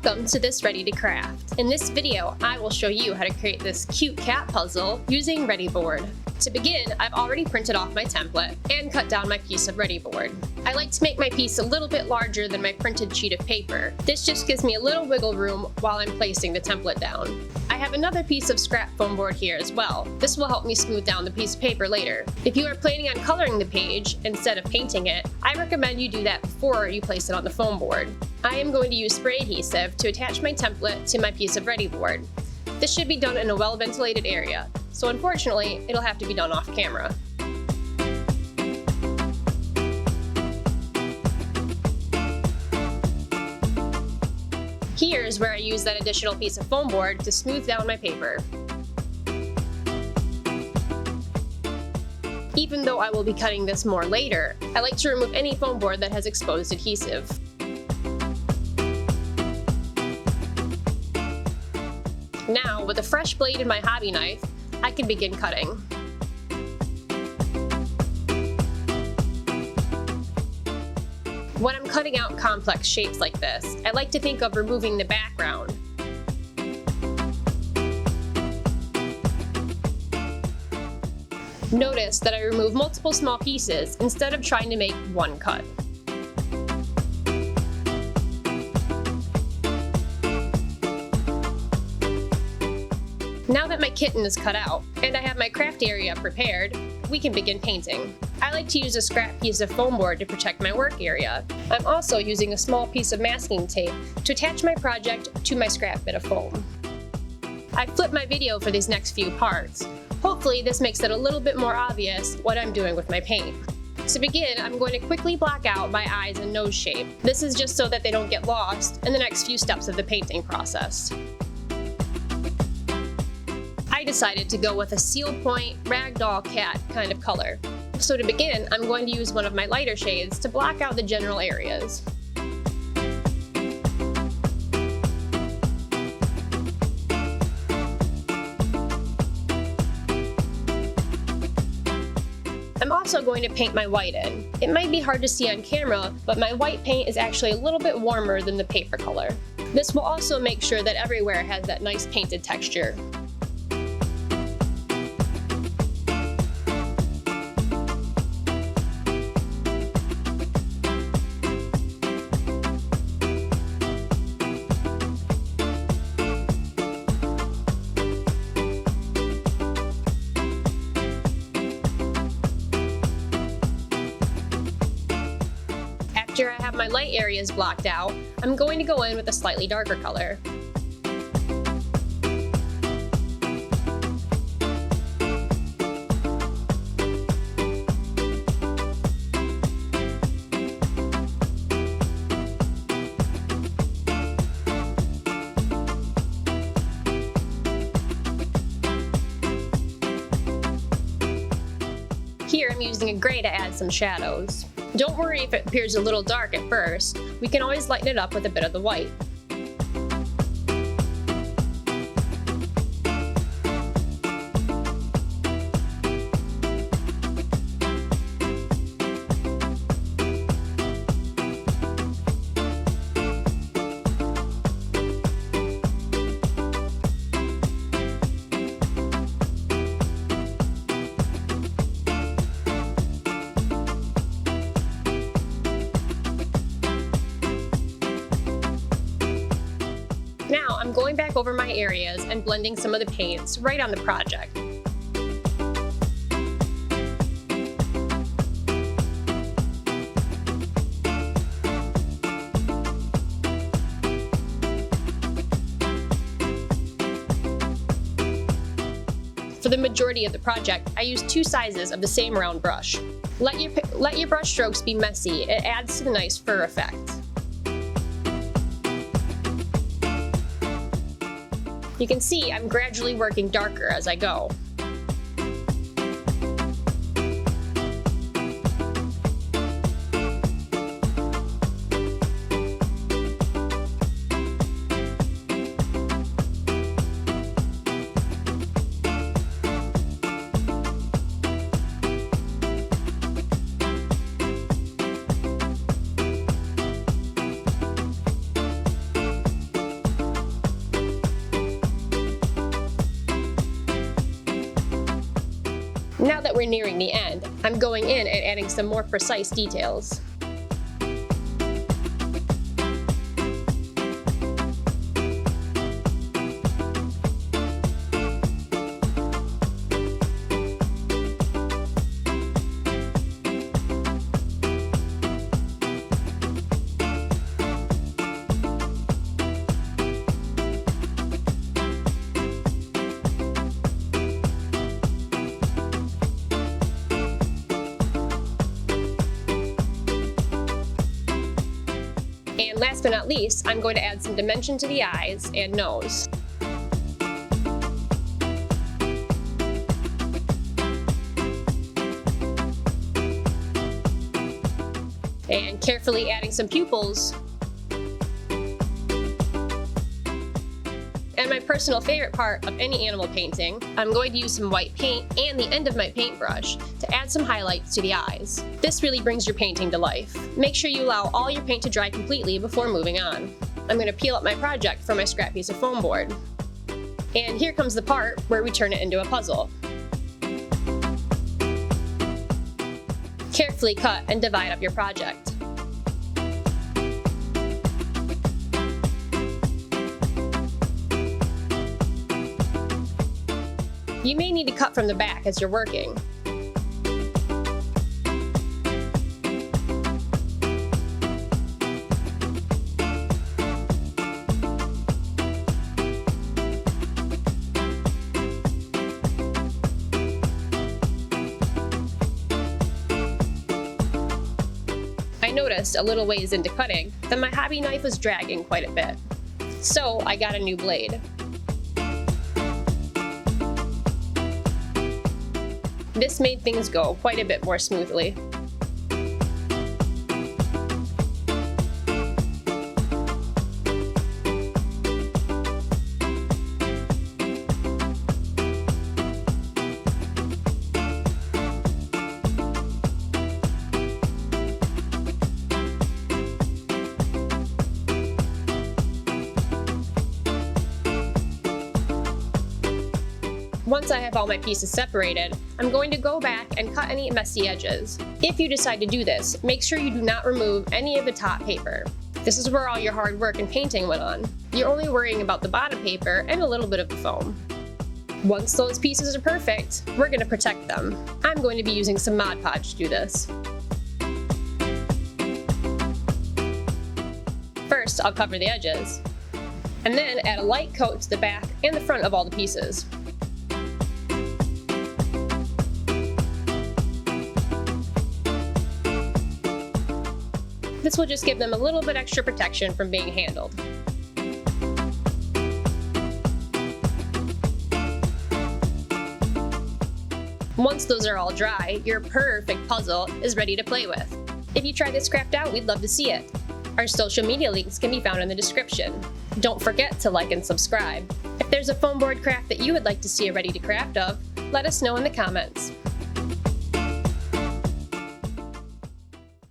Welcome to this Ready to Craft. In this video, I will show you how to create this cute cat puzzle using Readi-Board. To begin, I've already printed off my template and cut down my piece of Readi-Board. I like to make my piece a little bit larger than my printed sheet of paper. This just gives me a little wiggle room while I'm placing the template down. I have another piece of scrap foam board here as well. This will help me smooth down the piece of paper later. If you are planning on coloring the page instead of painting it, I recommend you do that before you place it on the foam board. I am going to use spray adhesive to attach my template to my piece of Readi-Board. This should be done in a well-ventilated area, so unfortunately, it'll have to be done off camera. Here's where I use that additional piece of foam board to smooth down my paper. Even though I will be cutting this more later, I like to remove any foam board that has exposed adhesive. Now, with a fresh blade and my hobby knife, I can begin cutting. When I'm cutting out complex shapes like this, I like to think of removing the background. Notice that I remove multiple small pieces instead of trying to make one cut. Now that my kitten is cut out, and I have my craft area prepared, we can begin painting. I like to use a scrap piece of foam board to protect my work area. I'm also using a small piece of masking tape to attach my project to my scrap bit of foam. I flipped my video for these next few parts. Hopefully this makes it a little bit more obvious what I'm doing with my paint. To begin, I'm going to quickly block out my eyes and nose shape. This is just so that they don't get lost in the next few steps of the painting process. I decided to go with a seal point ragdoll cat kind of color. So to begin, I'm going to use one of my lighter shades to block out the general areas. I'm also going to paint my white in. It might be hard to see on camera, but my white paint is actually a little bit warmer than the paper color. This will also make sure that everywhere has that nice painted texture. After I have my light areas blocked out, I'm going to go in with a slightly darker color. Here I'm using a gray to add some shadows. Don't worry if it appears a little dark at first. We can always lighten it up with a bit of the white. Now I'm going back over my areas and blending some of the paints right on the project. For the majority of the project, I use two sizes of the same round brush. Let your brush strokes be messy. It adds to the nice fur effect. You can see I'm gradually working darker as I go. we're nearing the end, I'm going in and adding some more precise details. And last but not least, I'm going to add some dimension to the eyes and nose. And carefully adding some pupils. And my personal favorite part of any animal painting, I'm going to use some white paint and the end of my paintbrush to add some highlights to the eyes. This really brings your painting to life. Make sure you allow all your paint to dry completely before moving on. I'm going to peel up my project from my scrap piece of foam board. And here comes the part where we turn it into a puzzle. Carefully cut and divide up your project. You may need to cut from the back as you're working. I noticed a little ways into cutting that my hobby knife was dragging quite a bit, so I got a new blade. This made things go quite a bit more smoothly. Once I have all my pieces separated, I'm going to go back and cut any messy edges. If you decide to do this, make sure you do not remove any of the top paper. This is where all your hard work and painting went on. You're only worrying about the bottom paper and a little bit of the foam. Once those pieces are perfect, we're going to protect them. I'm going to be using some Mod Podge to do this. First, I'll cover the edges, and then add a light coat to the back and the front of all the pieces. This will just give them a little bit extra protection from being handled. Once those are all dry, your perfect puzzle is ready to play with. If you try this craft out, we'd love to see it. Our social media links can be found in the description. Don't forget to like and subscribe. If there's a foam board craft that you would like to see a ready to craft of, let us know in the comments.